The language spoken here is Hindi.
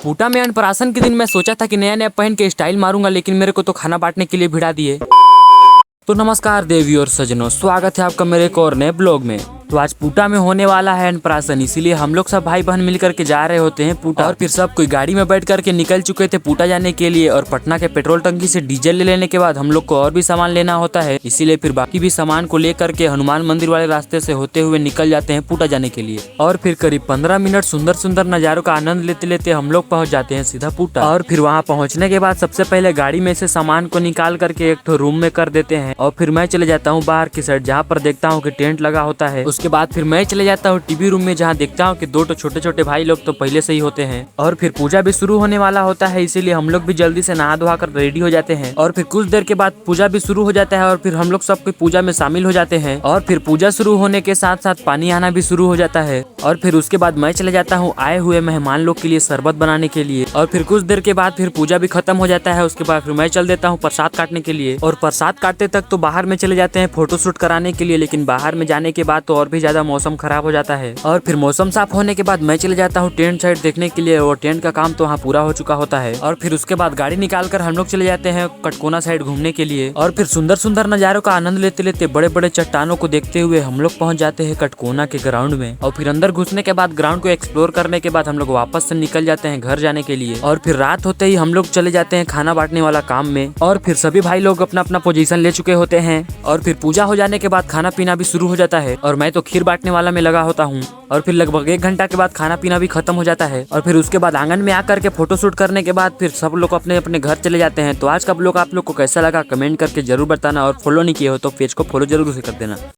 पूटा में अनप्राशन के दिन मैं सोचा था कि नया नया पहन के स्टाइल मारूंगा, लेकिन मेरे को तो खाना बांटने के लिए भिड़ा दिए। तो नमस्कार देवी और सजनों, स्वागत है आपका मेरे एक और नए ब्लॉग में। तो आज पूटा में होने वाला है अनप्राशन, इसीलिए हम लोग सब भाई बहन मिलकर के जा रहे होते हैं पूटा। और फिर सब कोई गाड़ी में बैठ करके निकल चुके थे पूटा जाने के लिए। और पटना के पेट्रोल टंकी से डीजल ले लेने के बाद हम लोग को और भी सामान लेना होता है, इसीलिए फिर बाकी भी सामान को लेकर के हनुमान मंदिर वाले रास्ते से होते हुए निकल जाते हैं पूटा जाने के लिए। और फिर करीब 15 मिनट सुंदर सुंदर नजारों का आनंद लेते लेते हम लोग पहुंच जाते हैं सीधा पूटा। और फिर वहाँ पहुँचने के बाद सबसे पहले गाड़ी में से सामान को निकाल करके एक तो रूम में कर देते हैं। और फिर मैं चले जाता हूँ बाहर की साइड, जहाँ पर देखता हूँ कि टेंट लगा होता है। उसके बाद फिर मैं चले जाता हूँ टीवी रूम में, जहाँ देखता हूँ कि दो छोटे छोटे भाई लोग तो पहले से ही होते हैं। और फिर पूजा भी शुरू होने वाला होता है, इसीलिए हम लोग भी जल्दी से नहा धोवा कर रेडी हो जाते हैं। और फिर कुछ देर के बाद पूजा भी शुरू हो जाता है और फिर हम लोग सबको पूजा में शामिल हो जाते हैं। और फिर पूजा शुरू होने के साथ साथ पानी आना भी शुरू हो जाता है। और फिर उसके बाद मैं चले जाता हूँ आए हुए मेहमान लोग के लिए शरबत बनाने के लिए। और फिर कुछ देर के बाद फिर पूजा भी खत्म हो जाता है। उसके बाद फिर मैं चल देता हूँ प्रसाद काटने के लिए। और प्रसाद काटते तक तो बाहर में चले जाते हैं फोटोशूट कराने के लिए, लेकिन बाहर में जाने के बाद तो और भी ज्यादा मौसम खराब हो जाता है। और फिर मौसम साफ होने के बाद मैं चले जाता हूँ टेंट साइड देखने के लिए, और टेंट का काम तो वहाँ पूरा हो चुका होता है। और फिर उसके बाद गाड़ी निकाल कर हम लोग चले जाते हैं कटकोना साइड घूमने के लिए। और फिर सुंदर सुंदर नजारों का आनंद लेते लेते बड़े बड़े चट्टानों को देखते हुए हम लोग पहुंच जाते हैं कटकोना के ग्राउंड में। और फिर अंदर घुसने के बाद ग्राउंड को एक्सप्लोर करने के बाद हम लोग वापस से निकल जाते हैं घर जाने के लिए। और फिर रात होते ही हम लोग चले जाते हैं खाना बांटने वाला काम में। और फिर सभी भाई लोग अपना अपना पोजीशन ले चुके होते हैं। और फिर पूजा हो जाने के बाद खाना पीना भी शुरू हो जाता है, और मैं तो खीर बांटने वाला में लगा होता हूँ। और फिर लगभग 1 घंटा के बाद खाना पीना भी खत्म हो जाता है। और फिर उसके बाद आंगन में आकर के फोटोशूट करने के बाद फिर सब लोग अपने अपने घर चले जाते हैं। तो आज का ब्लॉग आप लोग को कैसा लगा कमेंट करके जरूर बताना, और फॉलो नहीं किए हो तो पेज को फॉलो जरूर से कर देना।